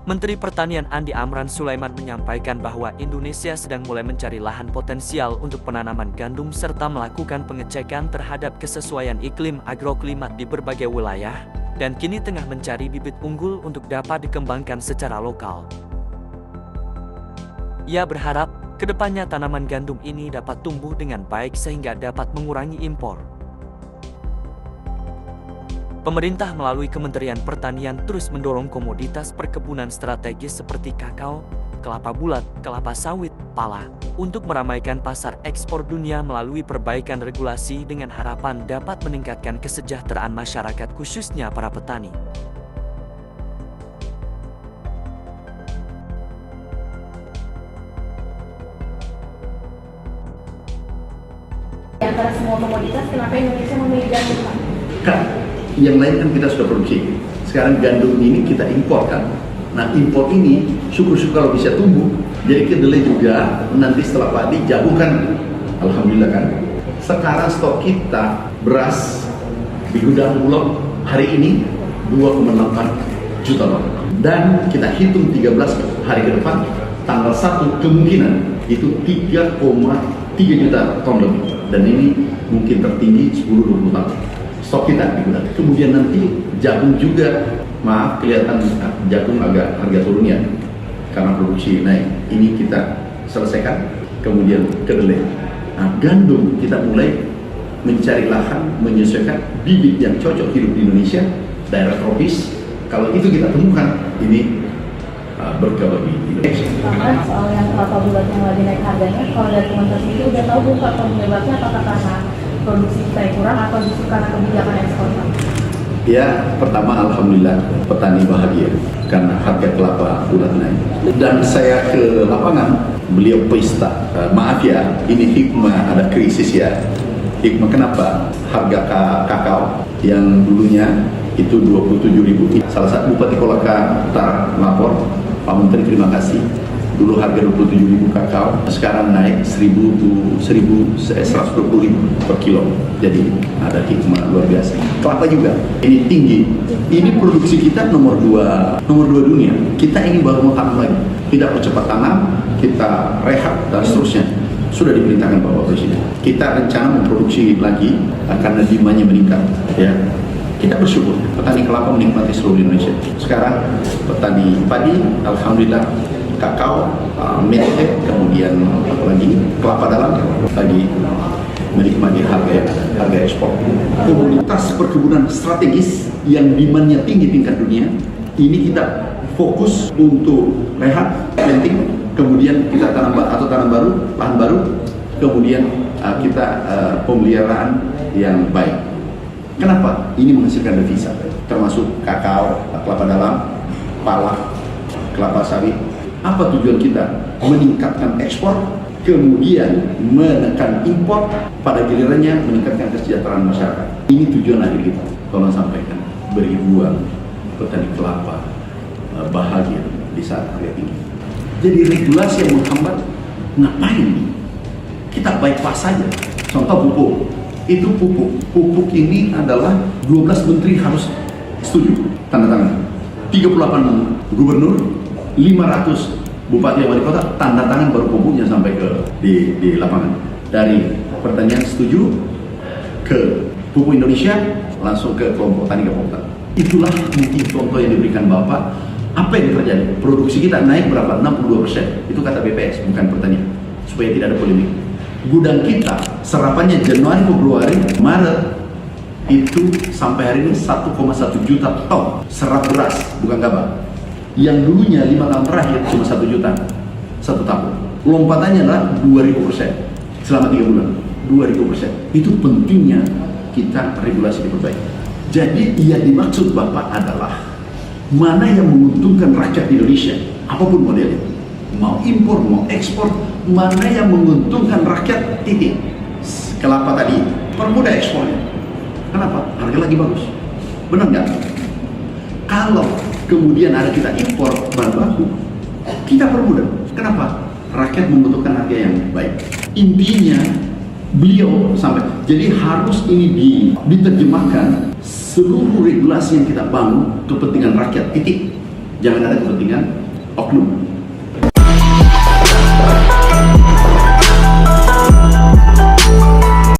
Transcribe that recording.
Menteri Pertanian Andi Amran Sulaiman menyampaikan bahwa Indonesia sedang mulai mencari lahan potensial untuk penanaman gandum serta melakukan pengecekan terhadap kesesuaian iklim agroklimat di berbagai wilayah, dan kini tengah mencari bibit unggul untuk dapat dikembangkan secara lokal. Ia berharap, kedepannya tanaman gandum ini dapat tumbuh dengan baik sehingga dapat mengurangi impor. Pemerintah melalui Kementerian Pertanian terus mendorong komoditas perkebunan strategis seperti kakao, kelapa bulat, kelapa sawit, pala, untuk meramaikan pasar ekspor dunia melalui perbaikan regulasi dengan harapan dapat meningkatkan kesejahteraan masyarakat khususnya para petani. Di antara semua komoditas, kenapa Indonesia memilih gandum, Pak? Kan, yang lain kan kita sudah produksi. Sekarang gandum ini kita imporkan. Nah, impor ini syukur-syukur kalau bisa tumbuh. Jadi kedelai juga nanti setelah padi, jagung kan, alhamdulillah kan. Sekarang stok kita beras di gudang Bulog hari ini 2,8 juta ton. Dan kita hitung 13 hari ke depan, tanggal 1 kemungkinan itu 3,3 juta ton lebih. Dan ini mungkin tertinggi 10-20 tahun. Stok kita di gudang. Kemudian nanti jagung juga, maaf kelihatan jagung agak harga turunnya karena produksi naik. Ini kita selesaikan. Kemudian kedelai. Nah, gandum kita mulai mencari lahan, menyesuaikan bibit yang cocok hidup di Indonesia, daerah tropis. Kalau itu kita temukan, ini berkah bagi Indonesia. Bahkan soal yang kelapa bulat yang lagi naik harganya, kalau dari teman-teman itu udah tahu bukan penyebabnya apakah karena produksi kita yang kurang atau justru karena kebijakan ekspor? Ya, pertama alhamdulillah petani bahagia karena harga kelapa bulat naik. Dan saya ke lapangan, beliau pesta. Maaf ya, ini hikmah, ada krisis ya. Hikmah kenapa? Harga kakao yang dulunya itu 27.000. Salah satu Bupati Kolaka Utara lapor, Pak Menteri terima kasih. Dulu harga 27.000 kakao, sekarang naik 1.120.000 per kilo. Jadi ada hikmah luar biasa. Kelapa juga, ini tinggi. Ini produksi kita nomor 2 dunia. Kita ingin baru menghantam lagi. Tidak percepat tanam, kita rehat dan seterusnya. Sudah diperintahkan Bapak Presiden. Kita rencana memproduksi lagi karena demandnya meningkat. Ya, kita bersyukur petani kelapa menikmati seluruh Indonesia. Sekarang petani padi, alhamdulillah, kakao, melete, kemudian apalagi kelapa dalam lagi menikmati harga ekspor. Komoditas perkebunan strategis yang demandnya tinggi tingkat dunia, ini kita fokus untuk rehat, planting, kemudian kita tanam baru, lahan baru, kemudian kita pemeliharaan yang baik. Kenapa? Ini menghasilkan devisa, termasuk kakao, kelapa dalam, pala, kelapa sawit. Apa tujuan kita? Meningkatkan ekspor, kemudian menekan impor, pada gilirannya meningkatkan kesejahteraan masyarakat. Ini tujuan akhir kita. Tolong sampaikan, beribuan petani kelapa bahagia di saat harga tinggi. Jadi regulasi yang menghambat, ngapain? Kita bypass saja. Contoh pupuk. Itu pupuk ini adalah 12 menteri harus setuju, tanda tangan. 38 gubernur, 500 bupati dan wali kota tanda tangan baru pupuknya sampai ke di lapangan. Dari pertanian setuju ke pupuk Indonesia langsung ke kelompok tani kelompok. Itulah mungkin contoh yang diberikan Bapak. Apa yang terjadi? Produksi kita naik berapa? 62%. Itu kata BPS, bukan pertanian. Supaya tidak ada polemik. Gudang kita serapannya Januari, Februari, Maret itu sampai hari ini 1,1 juta ton serap beras, bukan gabah. Yang dulunya 5 tahun terakhir cuma 1 juta satu tahun. Lompatannya adalah 2000% selama 3 bulan. 2000%. Itu pentingnya kita regulasi diperbaiki. Jadi yang dimaksud Bapak adalah mana yang menguntungkan rakyat Indonesia, apapun modelnya, mau impor, mau ekspor, mana yang menguntungkan rakyat, titik. Kelapa tadi, permudah ekspornya. Kenapa? Harga lagi bagus. Benar nggak? Kalau kemudian ada kita impor bahan baku, kita permudah. Kenapa? Rakyat membutuhkan harga yang baik. Intinya beliau sampai, jadi harus ini diterjemahkan seluruh regulasi yang kita bangun kepentingan rakyat, titik. Jangan ada kepentingan oknum.